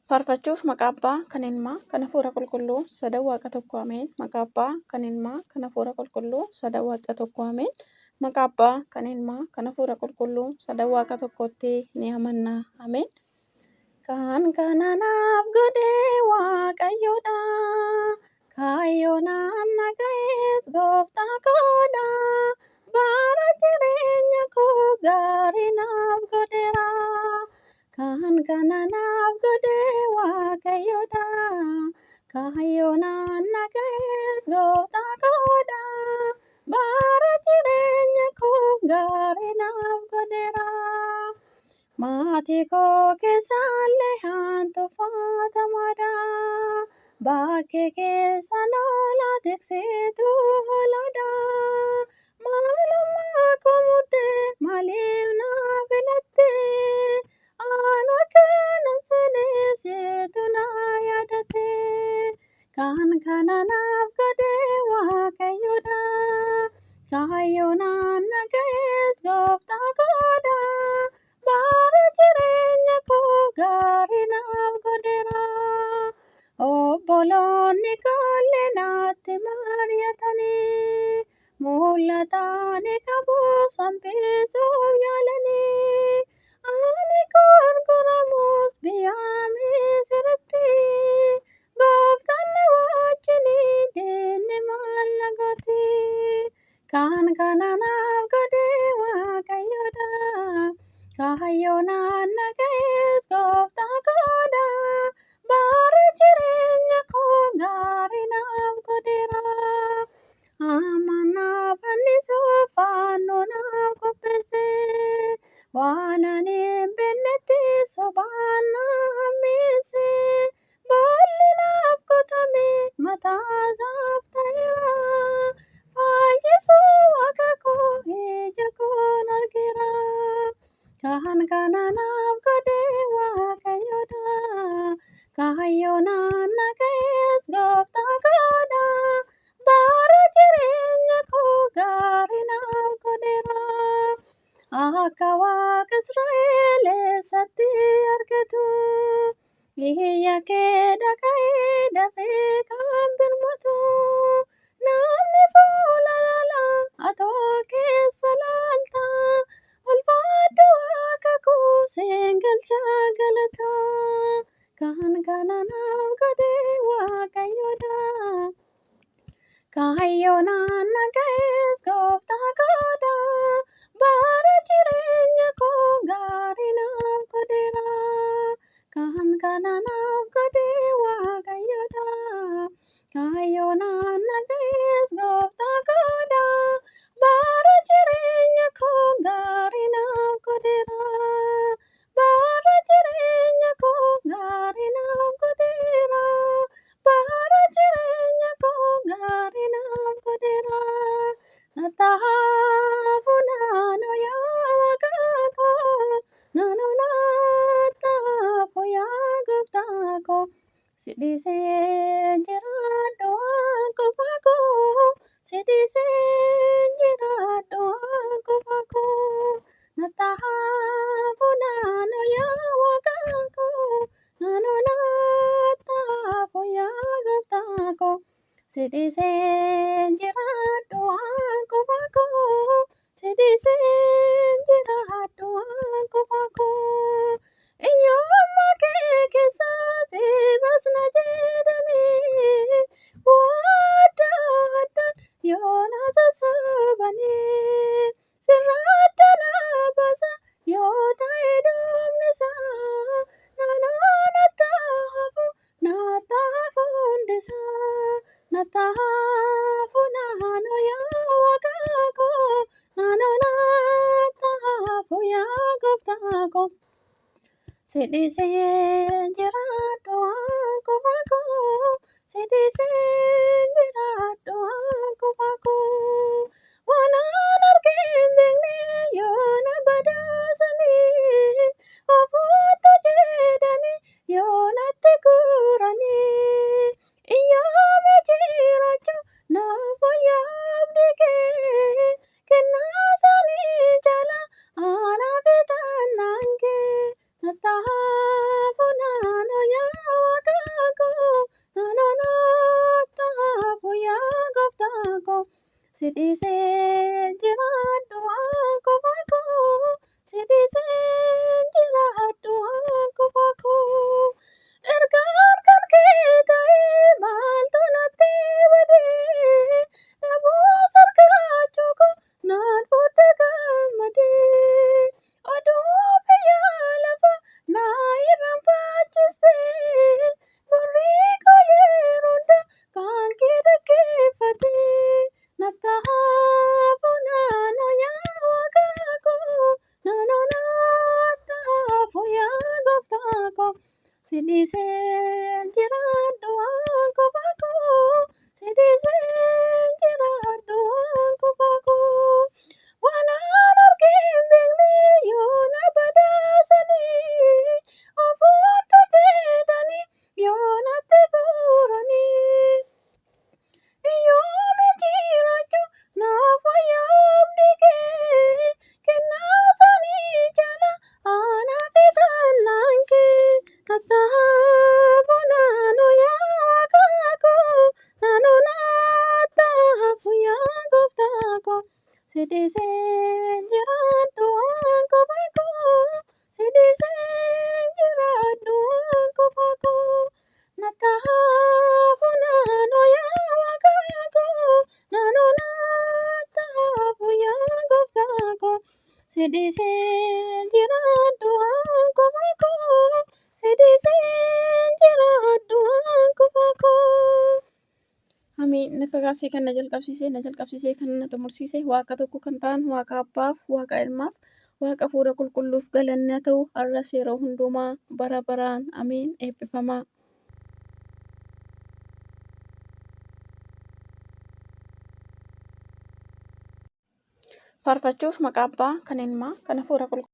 Faarfachuuf maqaa Abbaa, kan Ilmaa, kan Hafuura Qulqulluu, sadan Waaqa tokko Ameen. Maqaa Abbaa, kan Ilmaa, kan Hafuura Qulqulluu, sadan Waaqa tokko Ameen. Maqaa Abbaa, kan Ilmaa, kan Hafuura Qulqulluu, sadan Waaqa tokkotti ni amanna. Ameen. Kan kana naaf godhe Waaqayyoodha. Kaayyoon na ga'es Gooftaa koodha. Bara jireenya koo gaarii naaf godheera. Kan kana naaf godhe Waaqayyoodha. Kaayyoon na ga'es Gooftaa koodha. Bara jireenya koo gaarii naaf godheera. Maatii koo keessallee hantuufatamaadha. Bakkee keessa loola tiksitu hoolaadha. Maalummaa koo muddee maaliif na filatte? Ana kanan sineessitu na yaadate. Kan kana naaf godhe Waaqayyoodha. Kaayyoon na ga'es Gooftaa koodha. Bara jireenya koo gaarii naaf godheera. Obboloonni koollee natti mari'atanii. Mul'ata ani qabu sampisuuf yaalanii. Ani gurguramus biyya Misiritti. Gooftaan na wajjinii diinni maal na gooti? Kan kana naaf godhe Waaqayyoodha. Kaayyoon na ga'es Gooftaa koodha. Bara jireenya koo gaarii naaf godheera. Amma naaf fannisuuf fannoo naaf qopheesse. Waan ani hin beeknetti sobaan na hammeesse. Boolli naaf qotame mataa isaaf ta'eera. Fayyisuu Waaqa koo ija koon argeera. Kan kana naaf godhe Waaqayyoodha. Kaayyoon na ga'es Gooftaa koodha. Bara jireenya koo gaarii naaf godheera. Akka Waaqa Israa'el eessatti argatu? Iyya kee dhaga'ee dafee kan birmatu. Namni fuula laalaa atoo keessa laalta. Ulfaadhu Waaqa koo siin galcha galata. Kan kana naaf godhe Waaqayyoodha. Kaayyoon na ga'es Gooftaa koodha. Bara jireenya koo gaarii naaf godheera. Kan kana naaf godhe Waaqayyoodha. Kaayyoon na ga'es Gooftaa koodha. Bara jireenya koo gaarii naaf godheera. Bara jireenya koo gaarii naaf godheera. Bara jireenya koo gaarii naaf godheera. Nataafu naannoo yaa Waaqa koo. Naannoo nataafu yaa Gooftaa koo. Si dhiisee jiraadhu waan qofa koo. Si dhiisee jiraadhu waan qofa koo. Nataafu naannoo yaa Waaqa koo. Naannoo nataafu yaa Gooftaa koo. Si dhiisee jiraadhu waan qofa koo. Si dhiisee jiraadhu waan qofa koo. Iyyoomma kee keessa si baasna jedhanii. Waaddaa addaan yoo na sassaabanii. Sirraa adda na baasa yoo ta'e duumnisaa. Naannoo nataafu hundisaa. Nataafu naannoo yaa Waaqa koo. Naannoo nataafu yaa Gooftaa koo. Si dhiisee jiraadhu waan qofa koo. Si dhiisee jiraadhu waan qofa koo. Waan an argee hin beekne yoo na badhaasanii. Ofuudhu jedhanii yoo natti guuranii. Iyyoomii jiraachuu naaf wayyaa abdii kee. Kennaa isaanii jala aanaa fi taannaan kee. Nataafu naannoo yaa Sidhiseen jiraadhu waan qofa koo. Sidhiseen jiraadhu waan qofa koo. Erga harkaan kee ta'ee maaltu natti badee? Dhabuus argachuu koo naan booda gammadee. Oduu biyya lafaa naa irraanfachiistee. Gurri koo yeroo hundaa kan kee dhaggeeffatee. Nattaafu naannoo yaa waaqa koo. Naannoo nattaafu yaa gooftaa koo. Sidhiseen jiraadhu waan qofa koo. Sidhiseen jiraadhu waan qofa koo. Waan aan argee hin beekne yoo na badhaasanii. Of hodhu jedhanii yoo natti guuranii. Yoomii jiraachuu naaf wayyaa'amni kee. Kennaa isaanii jala aanaa fi taanaan kee. Nattaafu naannoo yaa waaqa koo. Naannoo nattaafu yaa gooftaa koo. Sidhiseen jiraadhu waan qofa koo. Sidhiseen jiraadhu waan qofa koo. Nattaafu naannoo yaa waaqa koo. Naannoo nattaafu yaa gooftaa koo. Sidhiseen jiraadhu waan qofa koo. Sidhiseen jiraadhu waan qofa koo. Amiin. Kakasii kan na jalqabsiisee kan na xumursiise waaqa tokko kan ta'an waaqa abbaaf, waaqa ilmaaf, waaqa hafuura qulqulluuf galanni haa ta'u har'as yeroo hundumaa bara baraan amiin eebbifamaa. Faarfachuuf maqaa abbaa kan ilmaa kan hafuura qulqulluu.